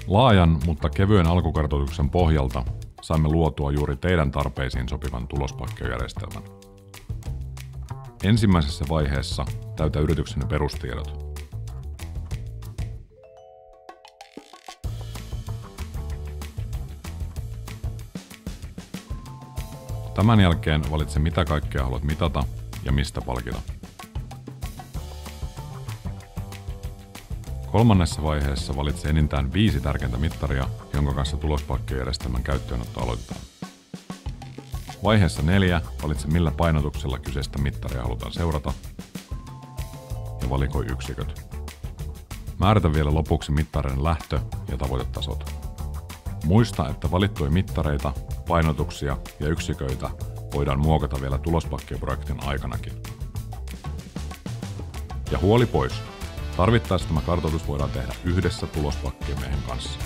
Laajan, mutta kevyen alkukartoituksen pohjalta saimme luotua juuri teidän tarpeisiin sopivan tulospalkkiojärjestelmän. Ensimmäisessä vaiheessa täytä yrityksenne perustiedot. Tämän jälkeen valitse mitä kaikkea haluat mitata ja mistä palkita. Kolmannessa vaiheessa valitse enintään 5 tärkeintä mittaria, jonka kanssa tulospalkkiojärjestelmän käyttöönotto aloitetaan. Vaiheessa 4 valitse millä painotuksella kyseistä mittaria halutaan seurata ja valikoi yksiköt. Määritä vielä lopuksi mittareiden lähtö- ja tavoitetasot. Muista, että valittuja mittareita, painotuksia ja yksiköitä voidaan muokata vielä tulospalkkioprojektin aikanakin. Ja huoli pois! Tarvittaessa tämä kartoitus voidaan tehdä yhdessä tulospalkkiomiehen kanssa.